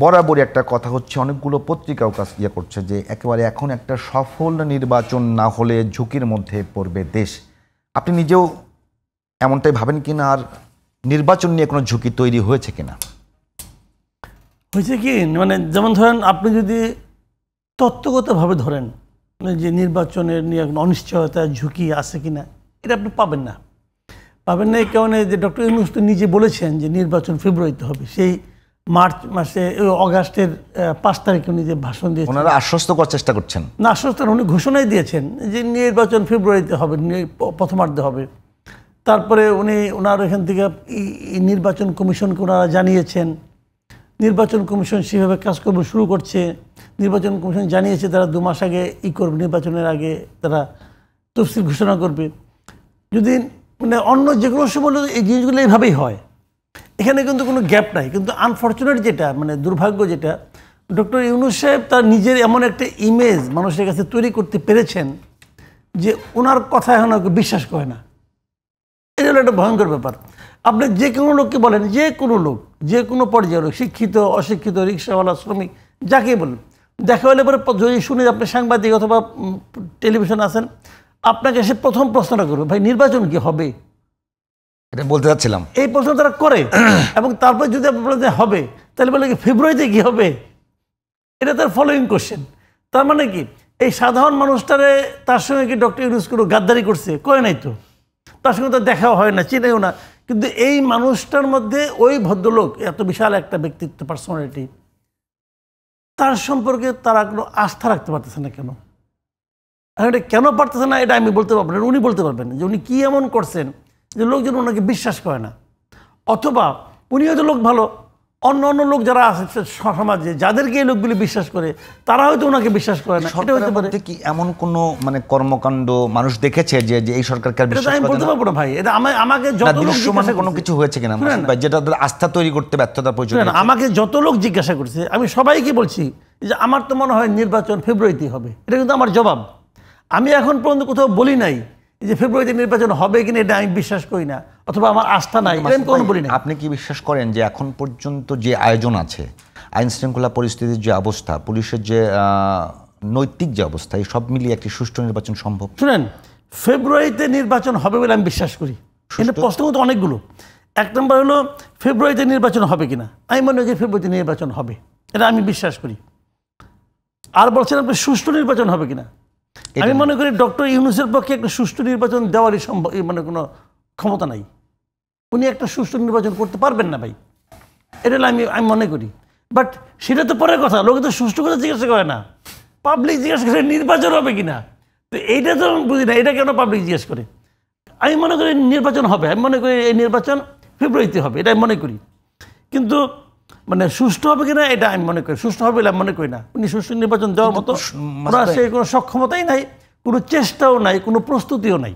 বরাবরই একটা কথা হচ্ছে, অনেকগুলো পত্রিকাও করছে যে একেবারে এখন একটা সফল নির্বাচন না হলে ঝুঁকির মধ্যে পড়বে দেশ। আপনি নিজেও এমনটাই ভাবেন কিনা, আর নির্বাচন নিয়ে কোনো ঝুঁকি তৈরি হয়েছে কিনা? হয়েছে কি, মানে যেমন ধরেন আপনি যদি তত্ত্বগতভাবে ধরেন যে নির্বাচনের নিয়ে অনিশ্চয়তা ঝুঁকি আছে কিনা, এটা আপনি পাবেন না। এই কারণে যে ডক্টর ইউনূস তো নিজে বলেছেন যে নির্বাচন ফেব্রুয়ারিতে হবে। সেই মার্চ মাসে অগাস্টের 5 তারিখে উনি যে ভাষণ দিয়েছেন, ওনারা আশ্বস্ত করার চেষ্টা করছেন না, আশ্বস্ত উনি ঘোষণাই দিয়েছেন যে নির্বাচন ফেব্রুয়ারিতে হবে, প্রথমার্ধে হবে। তারপরে ওনার এখান থেকে নির্বাচন কমিশনকে ওনারা জানিয়েছেন, নির্বাচন কমিশন সেভাবে কাজকর্ম শুরু করছে। নির্বাচন কমিশন জানিয়েছে তারা 2 মাস আগে করবে, নির্বাচনের আগে তারা তফসিল ঘোষণা করবে। যদি মানে অন্য যে কোনো সময় এই জিনিসগুলো এইভাবেই হয়, এখানে কিন্তু কোনো গ্যাপ নাই। কিন্তু আনফর্চুনেট যেটা, মানে দুর্ভাগ্য যেটা, ডক্টর ইউনূস সাহেব তার নিজের এমন একটা ইমেজ মানুষের কাছে তৈরি করতে পেরেছেন যে ওনার কথা এখন বিশ্বাস করে না। এটা হলো একটা ভয়ঙ্কর ব্যাপার। আপনি যে কোনো লোককে বলেন, যে কোনো লোক, যে কোনো পর্যায়ের লোক, শিক্ষিত অশিক্ষিত, রিক্সাওয়ালা, শ্রমিক, যাকে বলেন, দেখা হলে পরে যদি শুনে আপনি সাংবাদিক অথবা টেলিভিশন আছেন, আপনাকে সে প্রথম প্রশ্নটা করবে, ভাই নির্বাচন কি হবে? এটা বলতে চাচ্ছিলাম, এই প্রশ্ন তারা করে। এবং তারপর যদি আপনি বলেন যে হবে, তাহলে বলে কি ফেব্রুয়ারিতে কি হবে? এটা তার ফলোয়িং কোশ্চেন। তার মানে কি এই সাধারণ মানুষটারে তার সঙ্গে কি ডক্টর ইউনূস কোনো গাদ্দারি করছে? করে নাই তো, তার সঙ্গে তো দেখাও হয় না, চিনেও না। কিন্তু এই মানুষটার মধ্যে ওই ভদ্রলোক, এত বিশাল একটা ব্যক্তিত্ব, পার্সোনালিটি, তার সম্পর্কে তারা কোনো আস্থা রাখতে পারতেছে না। কেন? আর এটা কেন পারতেছে না এটা আমি বলতে পারবো না, উনি বলতে পারবেন যে উনি কি এমন করছেন যে লোকজন ওনাকে বিশ্বাস করে না। অথবা উনি হয়তো লোক ভালো, অন্য অন্য লোক যারা আছে সমাজে, যাদেরকে এই লোকগুলি বিশ্বাস করে, তারা হয়তো ওনাকে বিশ্বাস করে না। এটা হতে পারে কি এমন কোনো মানে কর্মকাণ্ড মানুষ দেখেছে যে এই সরকারকে বিশ্বাস করে না? আমি বলতে পারবো না ভাই। এটা আমাকে যত লোক জিজ্ঞাসা কোনো কিছু হয়েছে কিনা ভাই, যেটা আস্থা তৈরি করতে ব্যর্থতার পরিচয়? আমাকে যত লোক জিজ্ঞাসা করছে, আমি সবাইকে বলছি যে আমার তো মনে হয় নির্বাচন ফেব্রুয়ারিতে হবে। এটা কিন্তু আমার জবাব। আমি এখন পর্যন্ত কোথাও বলি নাই যে ফেব্রুয়ারিতে নির্বাচন হবে কিনা এটা আমি বিশ্বাস করি না, অথবা আমার আস্থা নাই, আমি কোনো বলি না। আপনি কি বিশ্বাস করেন যে এখন পর্যন্ত যে আয়োজন আছে, আইন শৃঙ্খলা পরিস্থিতির যে অবস্থা, পুলিশের যে নৈতিক যে অবস্থা, এই সব মিলিয়ে একটি সুষ্ঠু নির্বাচন সম্ভব? শুনেন, ফেব্রুয়ারিতে নির্বাচন হবে বলে আমি বিশ্বাস করি। কিন্তু প্রশ্ন তো অনেকগুলো। 1 নম্বর হলো ফেব্রুয়ারিতে নির্বাচন হবে কিনা। আমি মনে করি ফেব্রুয়ারিতে নির্বাচন হবে, এটা আমি বিশ্বাস করি। আর বলছেন আপনি সুষ্ঠু নির্বাচন হবে কিনা। আমি মনে করি ডক্টর ইউনূসের পক্ষে একটা সুষ্ঠু নির্বাচন দেওয়ারই সম্ভব, মানে কোনো ক্ষমতা নাই। উনি একটা সুষ্ঠু নির্বাচন করতে পারবেন না ভাই, এটা আমি মনে করি। বাট সেটা তো পরের কথা, লোকে তো সুষ্ঠু কথা জিজ্ঞাসা করে না, পাবলিক জিজ্ঞাসা করে নির্বাচন হবে কিনা। তো এইটা তো বুঝি না, এটা কেন পাবলিক জিজ্ঞেস করে। আমি মনে করি নির্বাচন হবে, আমি মনে করি এই নির্বাচন ফেব্রুয়ারিতে হবে, এটা আমি মনে করি। কিন্তু মানে সুষ্ঠু হবে কিনা এটা আমি মনে করি, সুষ্ঠু হবে বলে আমি মনে করি না। উনি সুষ্ঠু নির্বাচন দেওয়ার মতো ওনার সেই কোনো সক্ষমতাই নাই, কোনো চেষ্টাও নাই, কোনো প্রস্তুতিও নাই।